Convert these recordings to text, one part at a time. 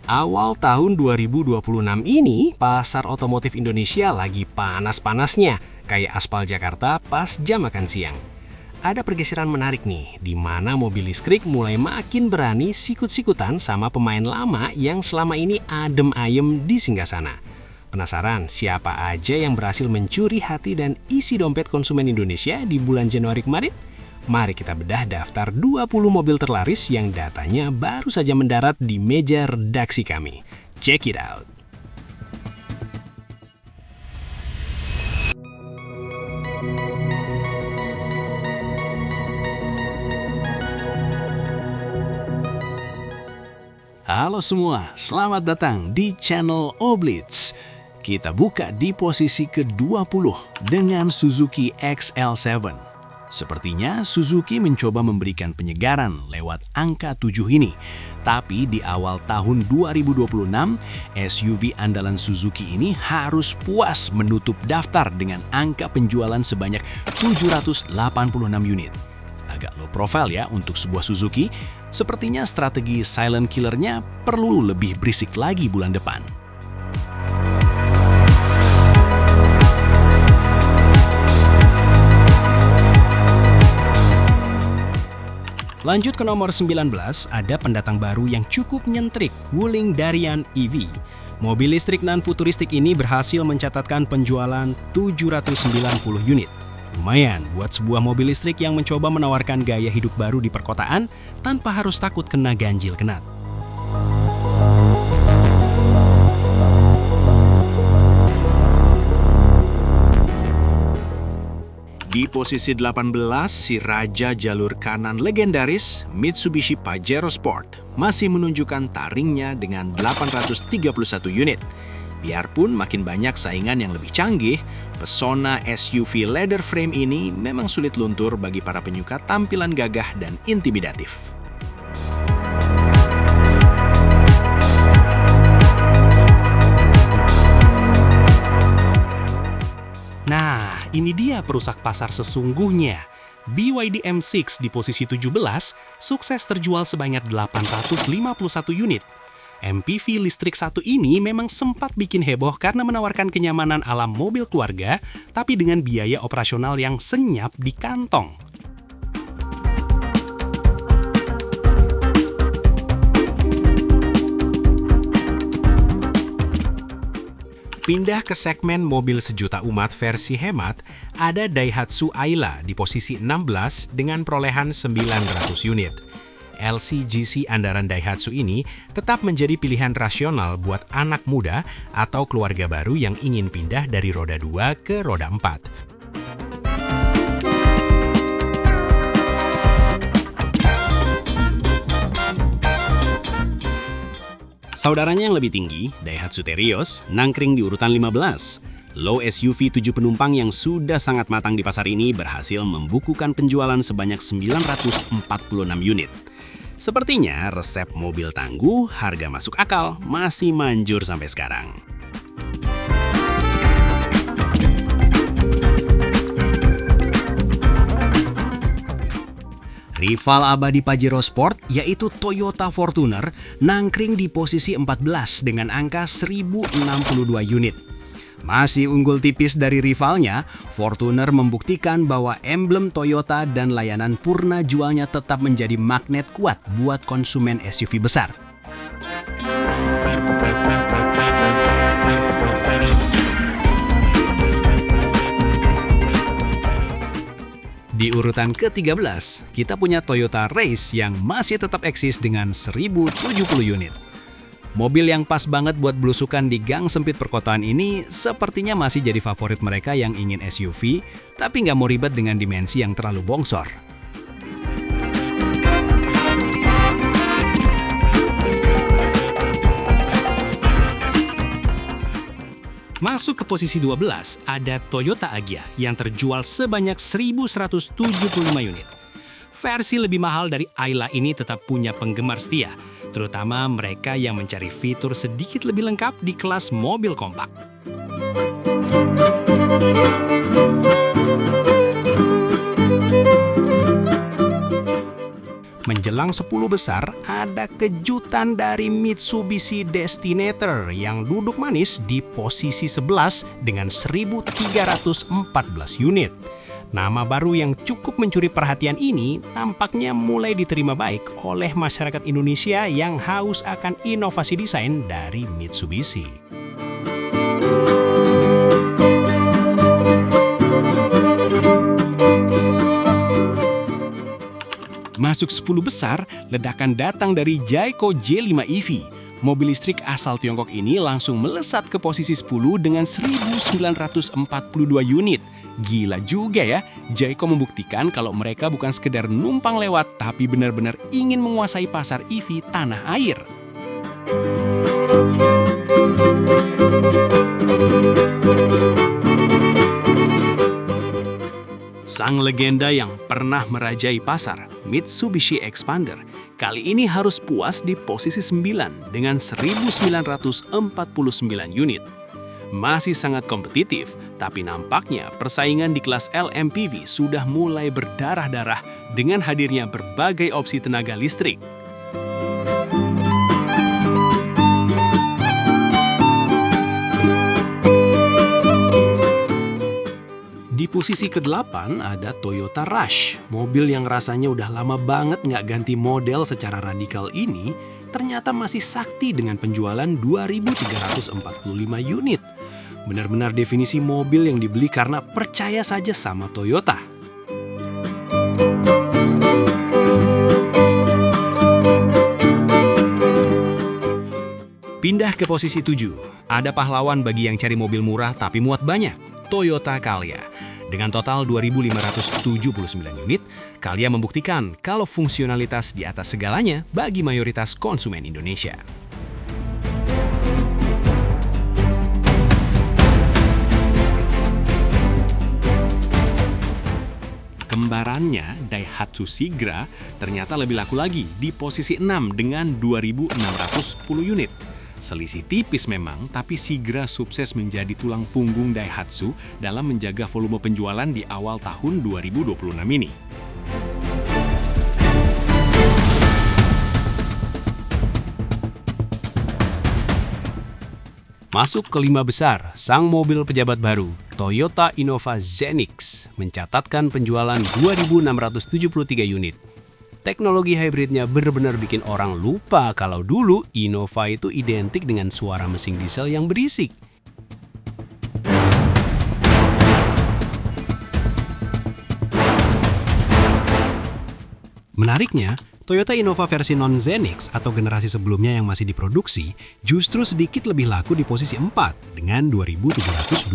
Awal tahun 2026 ini, pasar otomotif Indonesia lagi panas-panasnya, kayak aspal Jakarta pas jam makan siang. Ada pergeseran menarik nih, di mana mobil listrik mulai makin berani sikut-sikutan sama pemain lama yang selama ini adem ayem di singgasana. Penasaran siapa aja yang berhasil mencuri hati dan isi dompet konsumen Indonesia di bulan Januari kemarin? Mari kita bedah daftar 20 mobil terlaris yang datanya baru saja mendarat di meja redaksi kami. Check it out! Halo semua, selamat datang di channel Oblitz. Kita buka di posisi ke-20 dengan Suzuki XL7. Sepertinya Suzuki mencoba memberikan penyegaran lewat angka 7 ini. Tapi di awal tahun 2026, SUV andalan Suzuki ini harus puas menutup daftar dengan angka penjualan sebanyak 786 unit. Agak low profile ya untuk sebuah Suzuki. Sepertinya strategi silent killernya perlu lebih berisik lagi bulan depan. Lanjut ke nomor 19, ada pendatang baru yang cukup nyentrik, Wuling Darian EV. Mobil listrik non-futuristik ini berhasil mencatatkan penjualan 790 unit. Lumayan buat sebuah mobil listrik yang mencoba menawarkan gaya hidup baru di perkotaan tanpa harus takut kena ganjil genap. Di posisi 18, si raja jalur kanan legendaris Mitsubishi Pajero Sport masih menunjukkan taringnya dengan 831 unit. Biarpun makin banyak saingan yang lebih canggih, pesona SUV leather frame ini memang sulit luntur bagi para penyuka tampilan gagah dan intimidatif. Nah, ini dia perusak pasar sesungguhnya. BYD M6 di posisi 17 sukses terjual sebanyak 851 unit. MPV listrik satu ini memang sempat bikin heboh karena menawarkan kenyamanan ala mobil keluarga, tapi dengan biaya operasional yang senyap di kantong. Pindah ke segmen mobil sejuta umat versi hemat, ada Daihatsu Ayla di posisi 16 dengan perolehan 900 unit. LCGC andalan Daihatsu ini tetap menjadi pilihan rasional buat anak muda atau keluarga baru yang ingin pindah dari roda 2 ke roda 4. Saudaranya yang lebih tinggi, Daihatsu Terios, nangkring di urutan 15. Low SUV 7 penumpang yang sudah sangat matang di pasar ini berhasil membukukan penjualan sebanyak 946 unit. Sepertinya resep mobil tangguh, harga masuk akal, masih manjur sampai sekarang. Rival abadi Pajero Sport yaitu Toyota Fortuner nangkring di posisi 14 dengan angka 1062 unit. Masih unggul tipis dari rivalnya, Fortuner membuktikan bahwa emblem Toyota dan layanan purna jualnya tetap menjadi magnet kuat buat konsumen SUV besar. Di urutan ke-13, kita punya Toyota Race yang masih tetap eksis dengan 1070 unit. Mobil yang pas banget buat belusukan di gang sempit perkotaan ini sepertinya masih jadi favorit mereka yang ingin SUV, tapi nggak mau ribet dengan dimensi yang terlalu bongsor. Masuk ke posisi 12, ada Toyota Agya yang terjual sebanyak 1.175 unit. Versi lebih mahal dari Ayla ini tetap punya penggemar setia, terutama mereka yang mencari fitur sedikit lebih lengkap di kelas mobil kompak. Menjelang 10 besar, ada kejutan dari Mitsubishi Destinator yang duduk manis di posisi 11 dengan 1.314 unit. Nama baru yang cukup mencuri perhatian ini nampaknya mulai diterima baik oleh masyarakat Indonesia yang haus akan inovasi desain dari Mitsubishi. Masuk 10 besar, ledakan datang dari Jayco J5 EV. Mobil listrik asal Tiongkok ini langsung melesat ke posisi 10 dengan 1.942 unit. Gila juga ya, Jayco membuktikan kalau mereka bukan sekedar numpang lewat, tapi benar-benar ingin menguasai pasar EV tanah air. Sang legenda yang pernah merajai pasar, Mitsubishi Expander, kali ini harus puas di posisi 9 dengan 1.949 unit. Masih sangat kompetitif, tapi nampaknya persaingan di kelas LMPV sudah mulai berdarah-darah dengan hadirnya berbagai opsi tenaga listrik. Di posisi ke-8 ada Toyota Rush. Mobil yang rasanya udah lama banget nggak ganti model secara radikal ini ternyata masih sakti dengan penjualan 2.345 unit. Benar-benar definisi mobil yang dibeli karena percaya saja sama Toyota. Pindah ke posisi 7. Ada pahlawan bagi yang cari mobil murah tapi muat banyak, Toyota Calya. Dengan total 2.579 unit, Calya membuktikan kalau fungsionalitas di atas segalanya bagi mayoritas konsumen Indonesia. Kembarannya, Daihatsu Sigra, ternyata lebih laku lagi di posisi 6 dengan 2.610 unit. Selisih tipis memang, tapi Sigra sukses menjadi tulang punggung Daihatsu dalam menjaga volume penjualan di awal tahun 2026 ini. Masuk ke 5 besar, sang mobil pejabat baru, Toyota Innova Zenix, mencatatkan penjualan 2.673 unit. Teknologi hybridnya benar-benar bikin orang lupa kalau dulu Innova itu identik dengan suara mesin diesel yang berisik. Menariknya, Toyota Innova versi non-Zenix atau generasi sebelumnya yang masih diproduksi justru sedikit lebih laku di posisi 4 dengan 2.728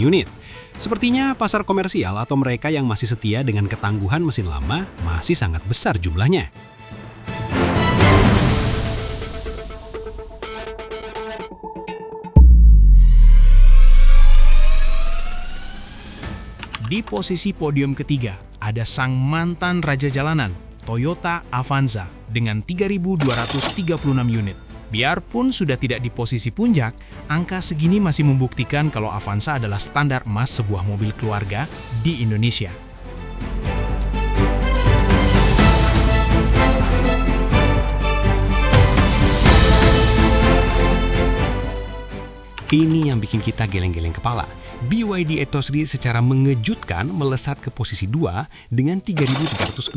unit. Sepertinya pasar komersial atau mereka yang masih setia dengan ketangguhan mesin lama masih sangat besar jumlahnya. Di posisi podium ketiga, ada sang mantan raja jalanan, Toyota Avanza dengan 3.236 unit. Biarpun sudah tidak di posisi puncak, angka segini masih membuktikan kalau Avanza adalah standar emas sebuah mobil keluarga di Indonesia. Ini yang bikin kita geleng-geleng kepala. BYD Ethos secara mengejutkan melesat ke posisi 2 dengan 3.361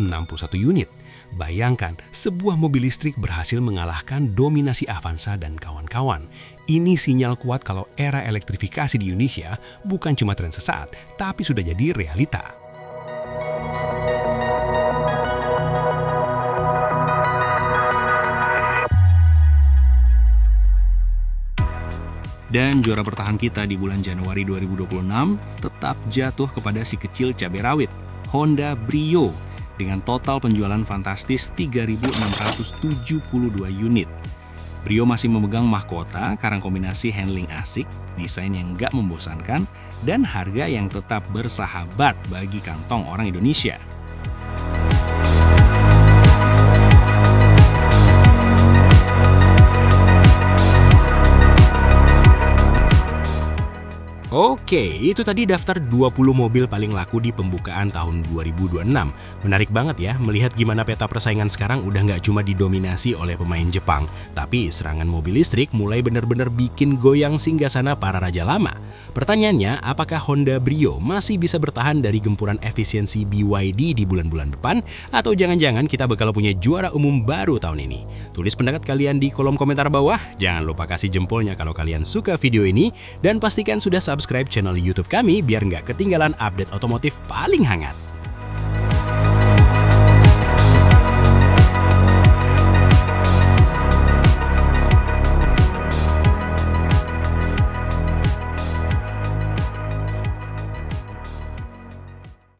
unit. Bayangkan, sebuah mobil listrik berhasil mengalahkan dominasi Avanza dan kawan-kawan. Ini sinyal kuat kalau era elektrifikasi di Indonesia bukan cuma tren sesaat, tapi sudah jadi realita. Dan juara bertahan kita di bulan Januari 2026 tetap jatuh kepada si kecil cabai rawit, Honda Brio, dengan total penjualan fantastis 3.672 unit. Brio masih memegang mahkota karena kombinasi handling asik, desain yang gak membosankan, dan harga yang tetap bersahabat bagi kantong orang Indonesia. Oke, itu tadi daftar 20 mobil paling laku di pembukaan tahun 2026. Menarik banget ya, melihat gimana peta persaingan sekarang udah nggak cuma didominasi oleh pemain Jepang, tapi serangan mobil listrik mulai benar-benar bikin goyang singgasana para raja lama. Pertanyaannya, apakah Honda Brio masih bisa bertahan dari gempuran efisiensi BYD di bulan-bulan depan? Atau jangan-jangan kita bakal punya juara umum baru tahun ini? Tulis pendapat kalian di kolom komentar bawah, jangan lupa kasih jempolnya kalau kalian suka video ini, dan pastikan sudah subscribe channel YouTube kami biar nggak ketinggalan update otomotif paling hangat.